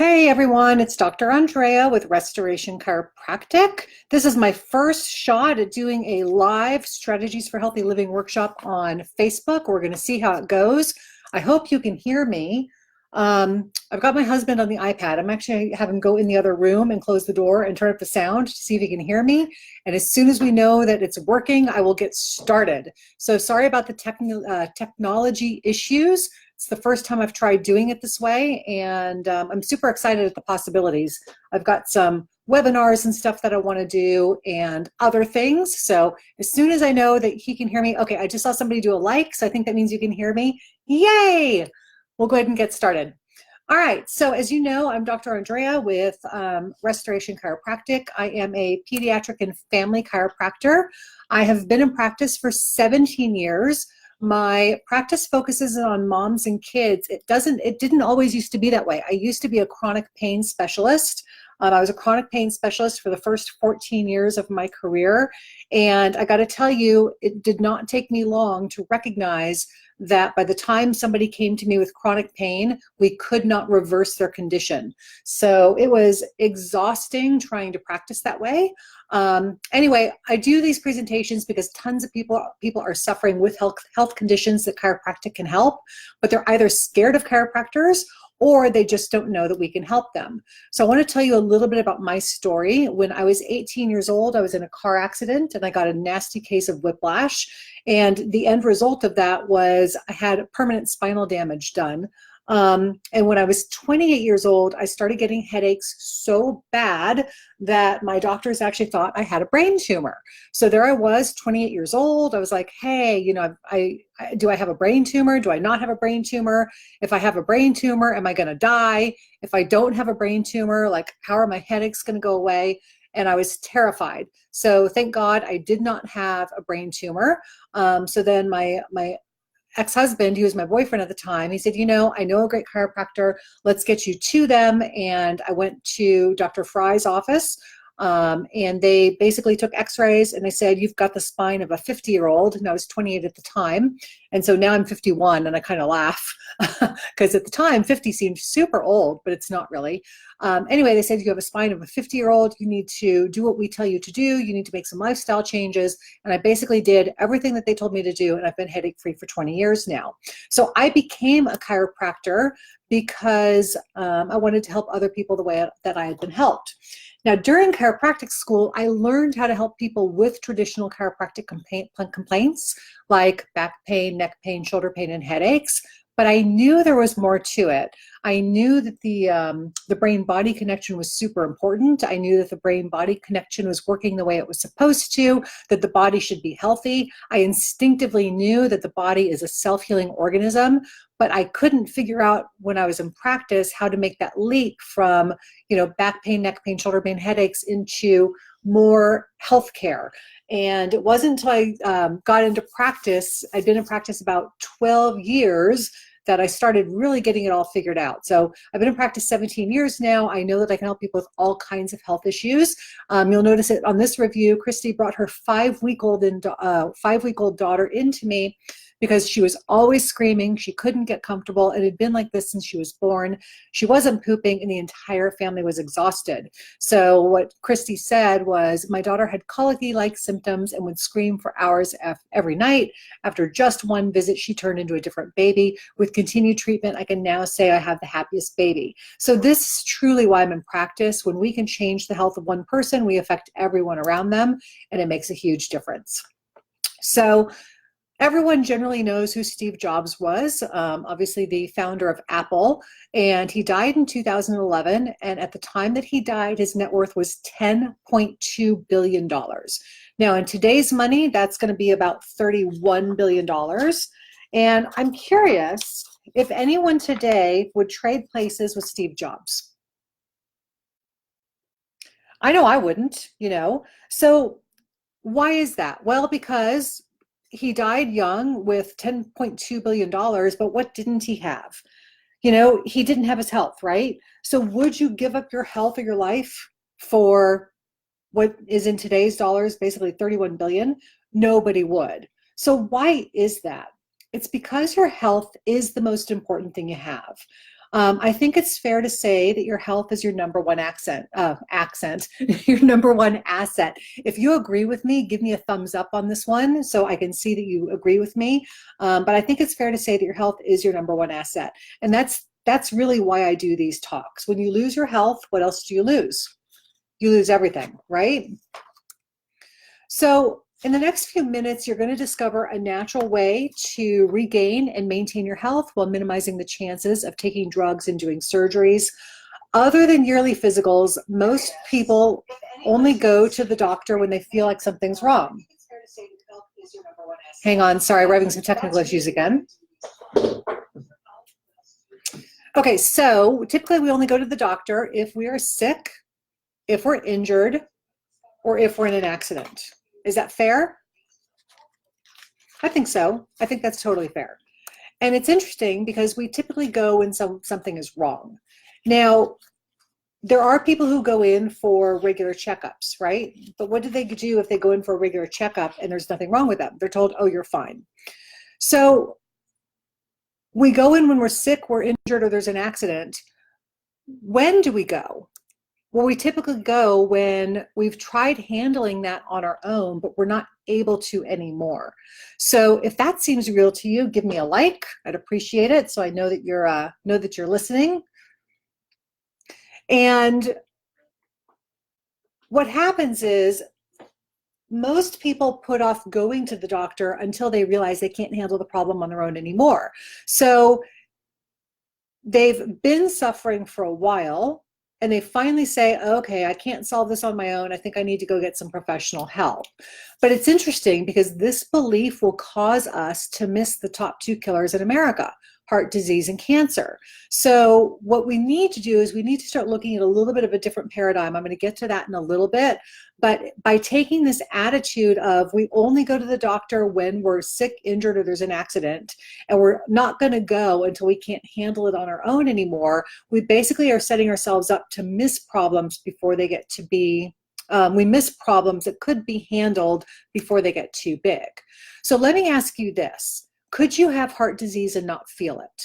Hey everyone, it's Dr. Andrea with Restoration Chiropractic. This is my first shot at doing a live Strategies for Healthy Living workshop on Facebook. We're going to see how it goes. I hope you can hear me. I've got my husband on the iPad. I'm actually having him go in the other room and close the door and turn up the sound to see if he can hear me. And as soon as we know that it's working, I will get started. So sorry about the technology issues. It's the first time I've tried doing it this way, and I'm super excited at the possibilities. I've got some webinars and stuff that I want to do and other things. So as soon as I know that he can hear me, okay, I just saw somebody do a like, so I think that means you can hear me. Yay! We'll go ahead and get started. All right, so as you know, I'm Dr. Andrea with Restoration Chiropractic. I am a pediatric and family chiropractor. I have been in practice for 17 years. My practice focuses on moms and kids. It didn't always used to be that way. I used to be a chronic pain specialist. I was a chronic pain specialist for the first 14 years of my career. And I got to tell you, it did not take me long to recognize that by the time somebody came to me with chronic pain, we could not reverse their condition. So it was exhausting trying to practice that way. Anyway, I do these presentations because tons of people are suffering with health conditions that chiropractic can help, but they're either scared of chiropractors or they just don't know that we can help them. So I want to tell you a little bit about my story. When I was 18 years old, I was in a car accident and I got a nasty case of whiplash. And the end result of that was I had permanent spinal damage done. And when I was 28 years old, I started getting headaches so bad that my doctors actually thought I had a brain tumor. So there I was, 28 years old. I was like, hey, you know, do I have a brain tumor? Do I not have a brain tumor? If I have a brain tumor, am I going to die? If I don't have a brain tumor, like, how are my headaches going to go away? And I was terrified. So thank God I did not have a brain tumor. So then my ex-husband, he was my boyfriend at the time, he said, you know, I know a great chiropractor, let's get you to them. And I went to Dr. Fry's office, and they basically took x-rays and they said, you've got the spine of a 50-year-old, and I was 28 at the time. And so now I'm 51, and I kind of laugh because at the time 50 seemed super old, but it's not really. Anyway, they said, you have a spine of a 50-year-old, you need to do what we tell you to do, you need to make some lifestyle changes. And I basically did everything that they told me to do, and I've been headache-free for 20 years now. So I became a chiropractor because I wanted to help other people the way that I had been helped. Now, during chiropractic school, I learned how to help people with traditional chiropractic complaints like back pain, neck pain, shoulder pain, and headaches. But I knew there was more to it. I knew that the brain-body connection was super important. I knew that the brain-body connection was working the way it was supposed to, that the body should be healthy. I instinctively knew that the body is a self-healing organism, but I couldn't figure out when I was in practice how to make that leap from, you know, back pain, neck pain, shoulder pain, headaches into more healthcare. And it wasn't until I got into practice, I'd been in practice about 12 years, that I started really getting it all figured out. So I've been in practice 17 years now. I know that I can help people with all kinds of health issues. You'll notice it on this review, Christy brought her five-week-old daughter into me because she was always screaming. She couldn't get comfortable. It had been like this since she was born. She wasn't pooping, and the entire family was exhausted. So what Christy said was, my daughter had colicky-like symptoms and would scream for hours every night. After just one visit, she turned into a different baby. With continued treatment, I can now say I have the happiest baby. So this is truly why I'm in practice. When we can change the health of one person, we affect everyone around them, and it makes a huge difference. So everyone generally knows who Steve Jobs was, obviously the founder of Apple, and he died in 2011. And at the time that he died, his net worth was $10.2 billion. Now, in today's money, that's going to be about $31 billion. And I'm curious if anyone today would trade places with Steve Jobs. I know I wouldn't, you know. So why is that? Well, because he died young with $10.2 billion, but what didn't he have? You know, he didn't have his health, right? So would you give up your health or your life for what is in today's dollars, basically 31 billion? Nobody would. So why is that? It's because your health is the most important thing you have. I think it's fair to say that your health is your number one your number one asset. If you agree with me, give me a thumbs up on this one so I can see that you agree with me. But I think it's fair to say that your health is your number one asset. And that's really why I do these talks. When you lose your health, what else do you lose? You lose everything, right? So in the next few minutes, you're going to discover a natural way to regain and maintain your health while minimizing the chances of taking drugs and doing surgeries. Other than yearly physicals, most people only go to the doctor when they feel like something's wrong. Hang on, sorry, we're having some technical issues again. Okay, so typically we only go to the doctor if we are sick, if we're injured, or if we're in an accident. Is that fair? I think so. I think that's totally fair. And it's interesting because we typically go when something is wrong. Now, there are people who go in for regular checkups, right? But what do they do if they go in for a regular checkup and there's nothing wrong with them? They're told, oh, you're fine. So we go in when we're sick, we're injured, or there's an accident. When do we go? Well, we typically go when we've tried handling that on our own, but we're not able to anymore. So if that seems real to you, give me a like. I'd appreciate it, so I know that you're listening. And what happens is most people put off going to the doctor until they realize they can't handle the problem on their own anymore. So they've been suffering for a while, and they finally say, okay, I can't solve this on my own. I think I need to go get some professional help. But it's interesting because this belief will cause us to miss the top two killers in America: heart disease and cancer. So what we need to do is we need to start looking at a little bit of a different paradigm. I'm going to get to that in a little bit. But by taking this attitude of we only go to the doctor when we're sick, injured, or there's an accident, and we're not going to go until we can't handle it on our own anymore, we basically are setting ourselves up to miss problems before they get to be, we miss problems that could be handled before they get too big. So let me ask you this. Could you have heart disease and not feel it?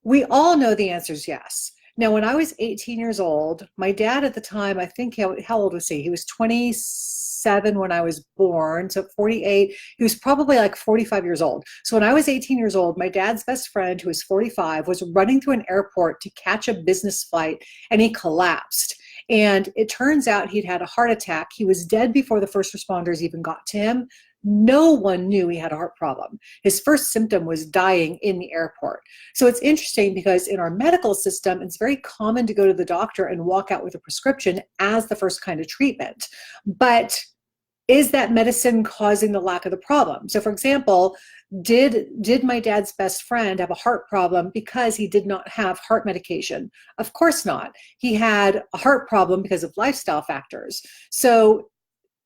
We all know the answer is yes. Now, when I was 18 years old, my dad at the time, I think, how old was he? He was 27 when I was born, so 48. He was probably like 45 years old. So when I was 18 years old, my dad's best friend, who was 45, was running through an airport to catch a business flight, and he collapsed. And it turns out he'd had a heart attack. He was dead before the first responders even got to him. No one knew he had a heart problem. His first symptom was dying in the airport. So it's interesting because in our medical system, it's very common to go to the doctor and walk out with a prescription as the first kind of treatment. But is that medicine causing the lack of the problem? So for example, did my dad's best friend have a heart problem because he did not have heart medication? Of course not. He had a heart problem because of lifestyle factors. So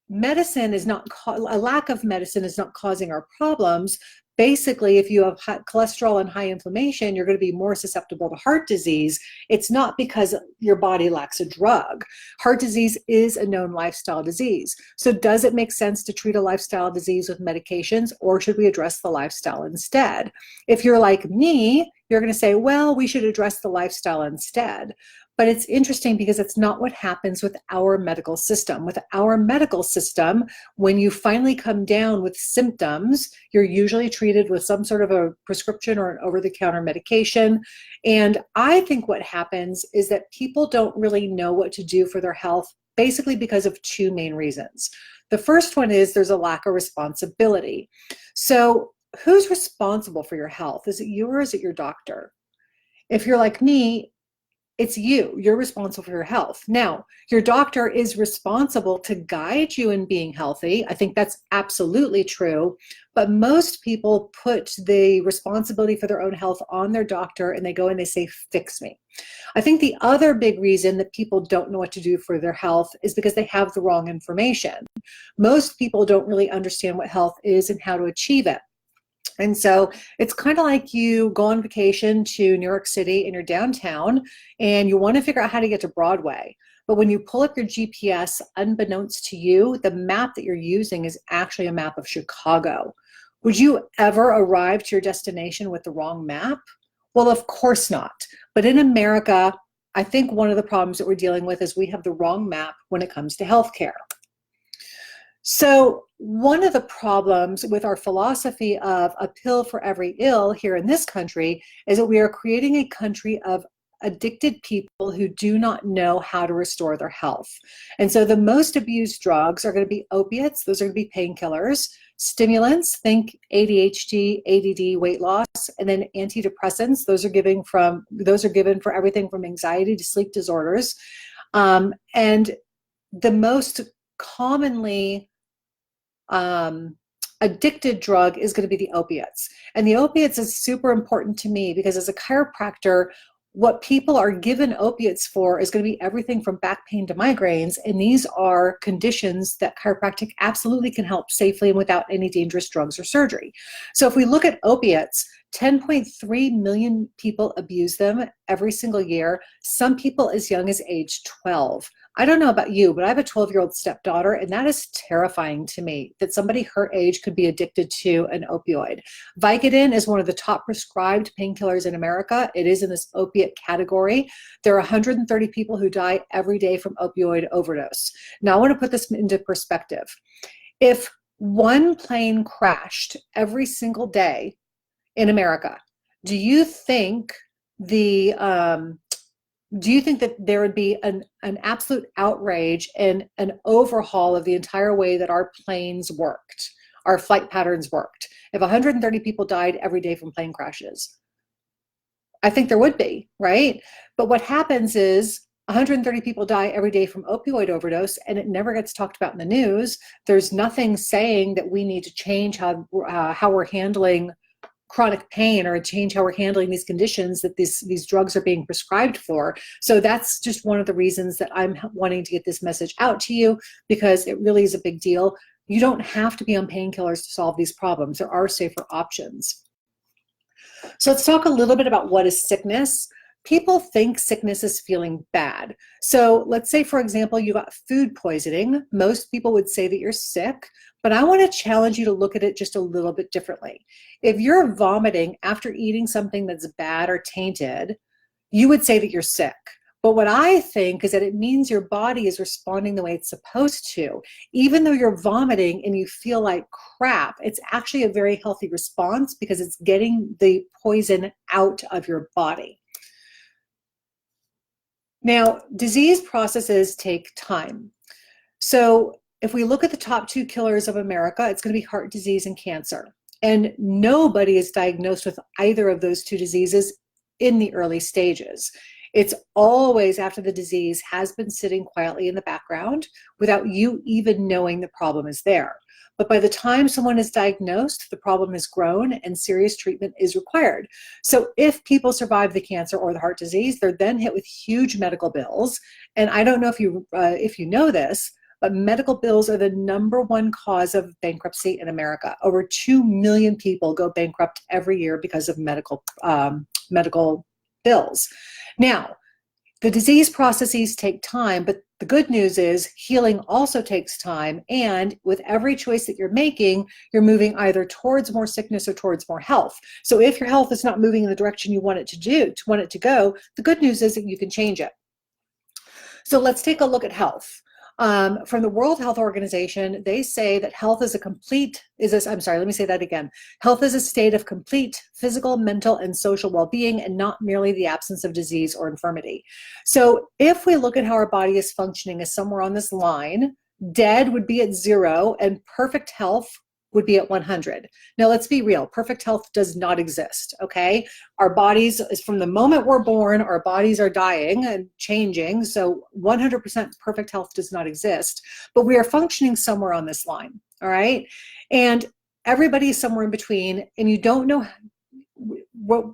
medicine is not, a lack of medicine is not causing our problems. Basically, if you have high cholesterol and high inflammation, you're going to be more susceptible to heart disease. It's not because your body lacks a drug. Heart disease is a known lifestyle disease. So does it make sense to treat a lifestyle disease with medications, or should we address the lifestyle instead? If you're like me, you're going to say, well, we should address the lifestyle instead. But it's interesting because it's not what happens with our medical system. With our medical system, when you finally come down with symptoms, you're usually treated with some sort of a prescription or an over-the-counter medication. And I think what happens is that people don't really know what to do for their health, basically because of two main reasons. The first one is there's a lack of responsibility. So who's responsible for your health? Is it you or is it your doctor? If you're like me, it's you. You're responsible for your health. Now, your doctor is responsible to guide you in being healthy. I think that's absolutely true. But most people put the responsibility for their own health on their doctor, and they go and they say, fix me. I think the other big reason that people don't know what to do for their health is because they have the wrong information. Most people don't really understand what health is and how to achieve it. And so it's kind of like you go on vacation to New York City and you're downtown and you want to figure out how to get to Broadway. But when you pull up your GPS, unbeknownst to you, the map that you're using is actually a map of Chicago. Would you ever arrive to your destination with the wrong map? Well, of course not. But in America, I think one of the problems that we're dealing with is we have the wrong map when it comes to healthcare. So one of the problems with our philosophy of a pill for every ill here in this country is that we are creating a country of addicted people who do not know how to restore their health. And so the most abused drugs are going to be opiates. Those are going to be painkillers. Stimulants, think ADHD, ADD, weight loss, and then antidepressants. Those are given for everything from anxiety to sleep disorders. And the most commonly addicted drug is going to be the opiates. And the opiates is super important to me because as a chiropractor, what people are given opiates for is going to be everything from back pain to migraines. And these are conditions that chiropractic absolutely can help safely and without any dangerous drugs or surgery. So if we look at opiates, 10.3 million people abuse them every single year. Some people as young as age 12. I don't know about you, but I have a 12-year-old stepdaughter, and that is terrifying to me that somebody her age could be addicted to an opioid. Vicodin is one of the top prescribed painkillers in America. It is in this opiate category. There are 130 people who die every day from opioid overdose. Now, I want to put this into perspective. If one plane crashed every single day in America, do you think that there would be an absolute outrage and an overhaul of the entire way that our planes worked, our flight patterns worked, if 130 people died every day from plane crashes? I think there would be, right? But what happens is 130 people die every day from opioid overdose, and it never gets talked about in the news. There's nothing saying that we need to change how we're handling chronic pain or change how we're handling these conditions that these drugs are being prescribed for. So that's just one of the reasons that I'm wanting to get this message out to you, because it really is a big deal. You don't have to be on painkillers to solve these problems. There are safer options. So let's talk a little bit about what is sickness. People think sickness is feeling bad. So let's say, for example, you got food poisoning. Most people would say that you're sick, but I want to challenge you to look at it just a little bit differently. If you're vomiting after eating something that's bad or tainted, you would say that you're sick. But what I think is that it means your body is responding the way it's supposed to. Even though you're vomiting and you feel like crap, it's actually a very healthy response because it's getting the poison out of your body. Now, disease processes take time. So if we look at the top two killers of America, it's going to be heart disease and cancer. And nobody is diagnosed with either of those two diseases in the early stages. It's always after the disease has been sitting quietly in the background without you even knowing the problem is there. But by the time someone is diagnosed, the problem has grown and serious treatment is required. So if people survive the cancer or the heart disease, they're then hit with huge medical bills. And I don't know if you know this, but medical bills are the #1 cause of bankruptcy in America. Over 2 million people go bankrupt every year because of medical bills. Now, the disease processes take time, but the good news is healing also takes time. And with every choice that you're making, you're moving either towards more sickness or towards more health. So if your health is not moving in the direction you want it to go, the good news is that you can change it. So let's take a look at health. From the World Health Organization, they say that health is Health is a state of complete physical, mental, and social well-being, and not merely the absence of disease or infirmity. So if we look at how our body is functioning as somewhere on this line, dead would be at 0 and perfect health would be at 100. Now let's be real, perfect health does not exist, okay? Our bodies, from the moment we're born, our bodies are dying and changing, so 100% perfect health does not exist, but we are functioning somewhere on this line, all right? And everybody is somewhere in between, and you don't know,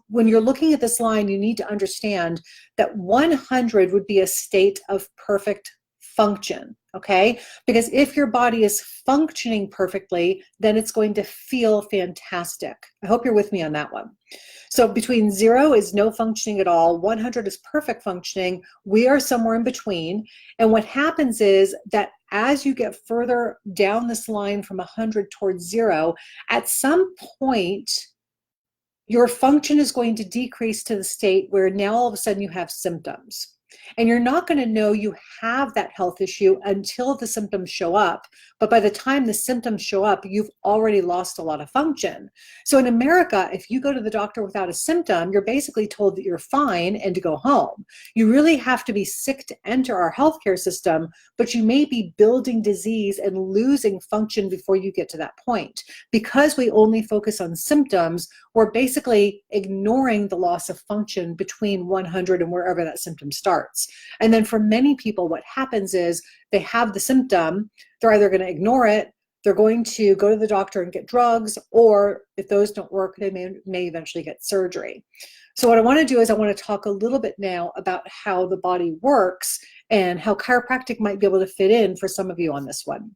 when you're looking at this line, you need to understand that 100 would be a state of perfect function, okay? Because if your body is functioning perfectly, then it's going to feel fantastic. I hope you're with me on that one. So between 0 is no functioning at all, 100 is perfect functioning, we are somewhere in between. And what happens is that as you get further down this line from 100 towards 0, at some point, your function is going to decrease to the state where now all of a sudden you have symptoms. And you're not going to know you have that health issue until the symptoms show up. But by the time the symptoms show up, you've already lost a lot of function. So in America, if you go to the doctor without a symptom, you're basically told that you're fine and to go home. You really have to be sick to enter our healthcare system, but you may be building disease and losing function before you get to that point. Because we only focus on symptoms, we're basically ignoring the loss of function between 100 and wherever that symptom starts. And then for many people, what happens is they have the symptom, they're either going to ignore it, they're going to go to the doctor and get drugs, or if those don't work, they may eventually get surgery. So what I want to do is I want to talk a little bit now about how the body works and how chiropractic might be able to fit in for some of you on this one.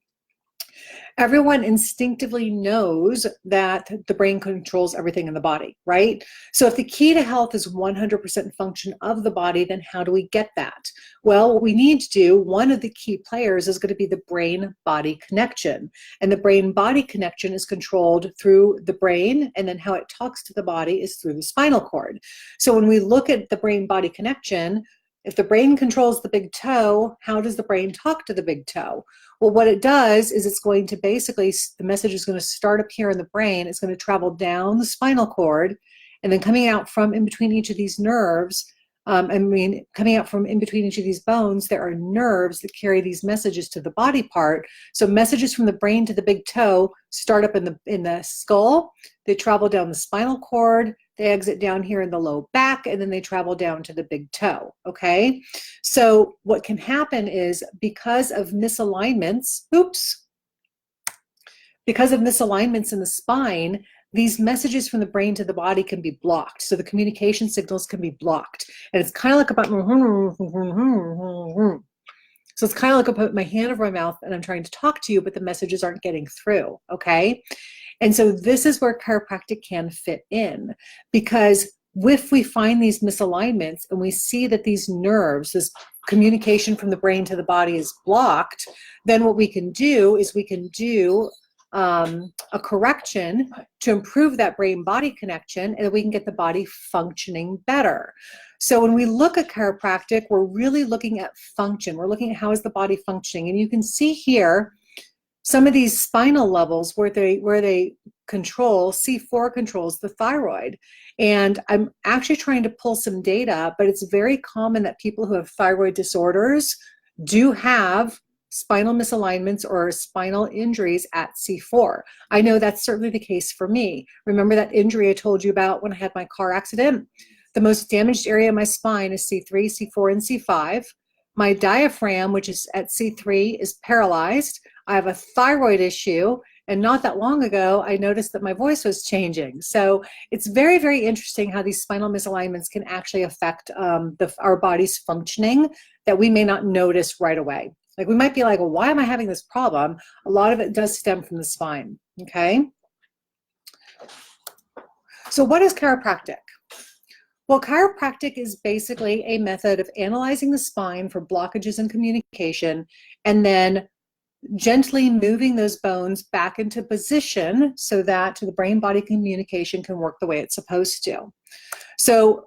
Everyone instinctively knows that the brain controls everything in the body, right? So if the key to health is 100% function of the body, then how do we get that? Well, what we need to do, one of the key players is going to be the brain-body connection. And the brain-body connection is controlled through the brain, and then how it talks to the body is through the spinal cord. So when we look at the brain-body connection, if the brain controls the big toe, how does the brain talk to the big toe? Well, what it does is it's going to basically, the message is going to start up here in the brain. It's going to travel down the spinal cord, and then coming out from in between each of these nerves, coming out from in between each of these bones, there are nerves that carry these messages to the body part. So messages from the brain to the big toe start up in the skull. They travel down the spinal cord. They exit down here in the low back, and then they travel down to the big toe, okay? So what can happen is because of misalignments, because of misalignments in the spine, these messages from the brain to the body can be blocked. So the communication signals can be blocked. And it's kind of like about, so it's kind of like I put my hand over my mouth and I'm trying to talk to you, but the messages aren't getting through, okay? And so this is where chiropractic can fit in, because if we find these misalignments and we see that these nerves, this communication from the brain to the body is blocked, then what we can do is we can do a correction to improve that brain-body connection, and we can get the body functioning better. So when we look at chiropractic, we're really looking at function. We're looking at how is the body functioning. And you can see here some of these spinal levels where they control, C4 controls the thyroid. And I'm actually trying to pull some data, but it's very common that people who have thyroid disorders do have spinal misalignments or spinal injuries at C4. I know that's certainly the case for me. Remember that injury I told you about when I had my car accident? The most damaged area of my spine is C3, C4, and C5. My diaphragm, which is at C3, is paralyzed. I have a thyroid issue, and not that long ago, I noticed that my voice was changing. So it's very, very interesting how these spinal misalignments can actually affect our body's functioning that we may not notice right away. Like we might be like, well, why am I having this problem? A lot of it does stem from the spine, okay? So what is chiropractic? Well, chiropractic is basically a method of analyzing the spine for blockages in communication and then gently moving those bones back into position so that the brain-body communication can work the way it's supposed to. So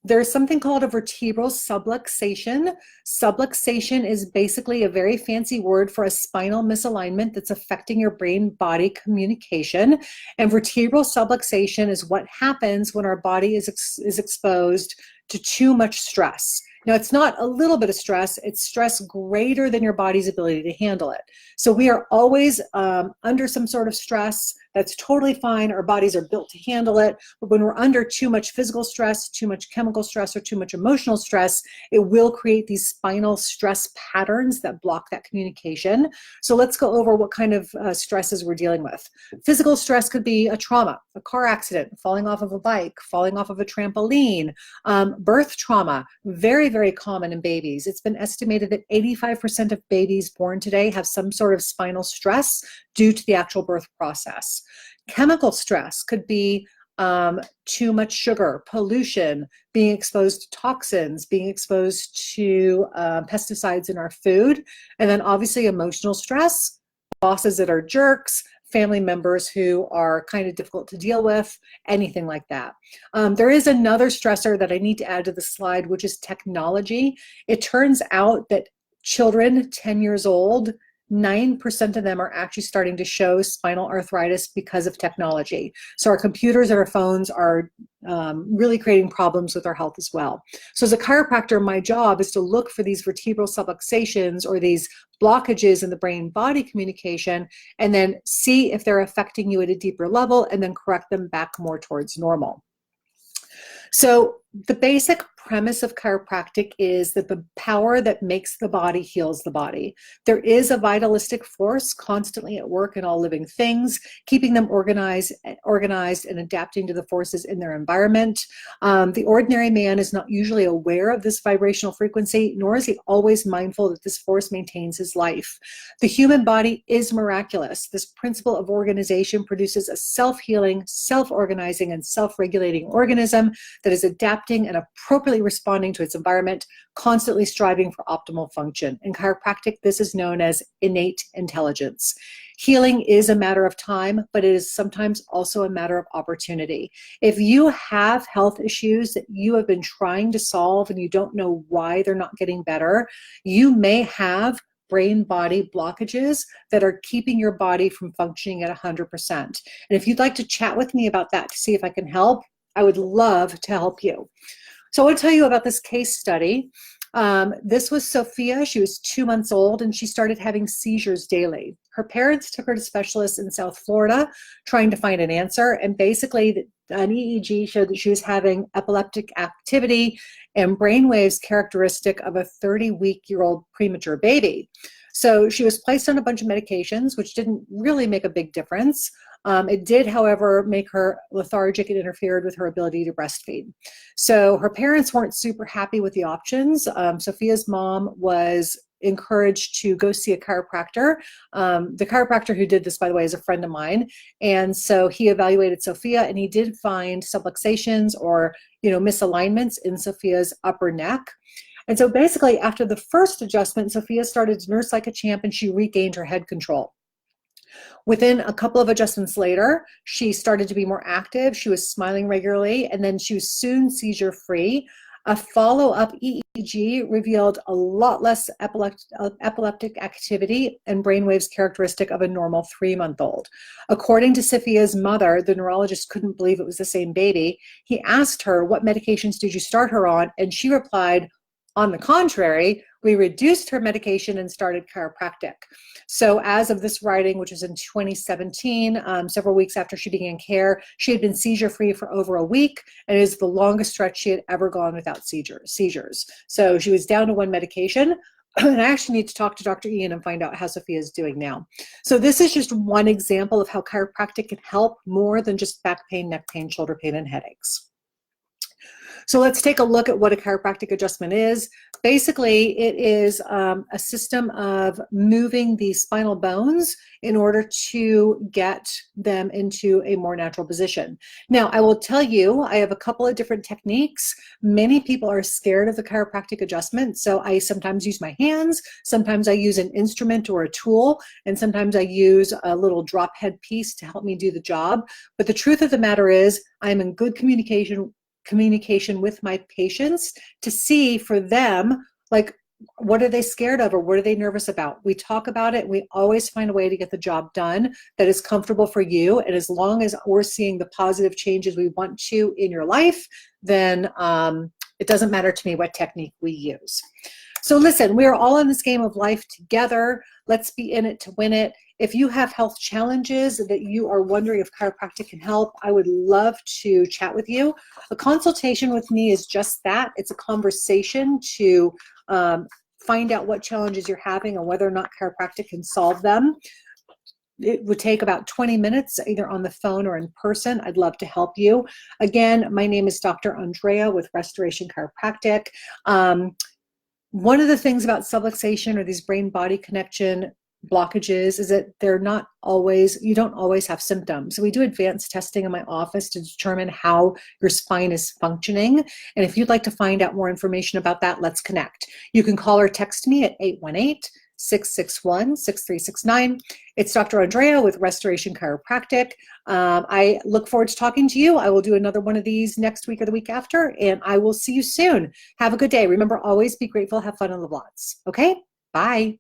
there's something called a vertebral subluxation. Subluxation is basically a very fancy word for a spinal misalignment that's affecting your brain-body communication. And vertebral subluxation is what happens when our body is exposed to too much stress. Now, it's not a little bit of stress, it's stress greater than your body's ability to handle it. So we are always under some sort of stress. That's totally fine. Our bodies are built to handle it. But when we're under too much physical stress, too much chemical stress, or too much emotional stress, it will create these spinal stress patterns that block that communication. So let's go over what kind of stresses we're dealing with. Physical stress could be a trauma, a car accident, falling off of a bike, falling off of a trampoline, birth trauma, very, very common in babies. It's been estimated that 85% of babies born today have some sort of spinal stress due to the actual birth process. Chemical stress could be too much sugar, pollution, being exposed to toxins, being exposed to pesticides in our food, and then obviously emotional stress, bosses that are jerks, family members who are kind of difficult to deal with, anything like that. There is another stressor that I need to add to the slide, which is technology. It turns out that children 10 years old, 9% of them are actually starting to show spinal arthritis because of technology. So our computers and our phones are really creating problems with our health as well. So as a chiropractor, my job is to look for these vertebral subluxations or these blockages in the brain-body communication, and then see if they're affecting you at a deeper level, and then correct them back more towards normal. So the basic premise of chiropractic is that the power that makes the body heals the body. There is a vitalistic force constantly at work in all living things, keeping them organized and adapting to the forces in their environment. The ordinary man is not usually aware of this vibrational frequency, nor is he always mindful that this force maintains his life. The human body is miraculous. This principle of organization produces a self-healing, self-organizing, and self-regulating organism that is adapting and appropriately responding to its environment, constantly striving for optimal function. In chiropractic, this is known as innate intelligence. Healing is a matter of time, but it is sometimes also a matter of opportunity. If you have health issues that you have been trying to solve and you don't know why they're not getting better, you may have brain-body blockages that are keeping your body from functioning at 100%. And if you'd like to chat with me about that to see if I can help, I would love to help you. So I want to tell you about this case study. This was Sophia. She was 2 months old and she started having seizures daily. Her parents took her to specialists in South Florida trying to find an answer, and basically an EEG showed that she was having epileptic activity and brainwaves characteristic of a 30-week-old premature baby. So she was placed on a bunch of medications, which didn't really make a big difference. It did, however, make her lethargic and interfered with her ability to breastfeed. So her parents weren't super happy with the options. Sophia's mom was encouraged to go see a chiropractor. The chiropractor who did this, by the way, is a friend of mine. And so he evaluated Sophia, and he did find subluxations or, misalignments in Sophia's upper neck. And so basically, after the first adjustment, Sophia started to nurse like a champ and she regained her head control. Within a couple of adjustments later, she started to be more active. She was smiling regularly, and then she was soon seizure-free. A follow-up EEG revealed a lot less epileptic activity and brainwaves characteristic of a normal 3-month-old. According to Sophia's mother, the neurologist couldn't believe it was the same baby. He asked her, "What medications did you start her on?" And she replied, "On the contrary, we reduced her medication and started chiropractic." So as of this writing, which was in 2017, several weeks after she began care, she had been seizure-free for over a week, and it is the longest stretch she had ever gone without seizures. So she was down to one medication, and I actually need to talk to Dr. Ian and find out how Sophia is doing now. So this is just one example of how chiropractic can help more than just back pain, neck pain, shoulder pain, and headaches. So let's take a look at what a chiropractic adjustment is. Basically, it is a system of moving the spinal bones in order to get them into a more natural position. Now, I will tell you, I have a couple of different techniques. Many people are scared of the chiropractic adjustment, so I sometimes use my hands, sometimes I use an instrument or a tool, and sometimes I use a little drop head piece to help me do the job. But the truth of the matter is, I'm in good communication with my patients to see for them, like, what are they scared of or what are they nervous about? We talk about it. We always find a way to get the job done that is comfortable for you. And as long as we're seeing the positive changes we want to in your life, then it doesn't matter to me what technique we use. So listen, we are all in this game of life together. Let's be in it to win it. If you have health challenges that you are wondering if chiropractic can help, I would love to chat with you. A consultation with me is just that. It's a conversation to find out what challenges you're having and whether or not chiropractic can solve them. It would take about 20 minutes, either on the phone or in person. I'd love to help you. Again, my name is Dr. Andrea with Restoration Chiropractic. One of the things about subluxation or these brain-body connection blockages is that they're not always, you don't always have symptoms. So we do advanced testing in my office to determine how your spine is functioning. And if you'd like to find out more information about that, let's connect. You can call or text me at 661-6369. It's Dr. Andrea with Restoration Chiropractic. I look forward to talking to you. I will do another one of these next week or the week after, and I will see you soon. Have a good day. Remember, always be grateful, have fun, and love lots. Okay? Bye.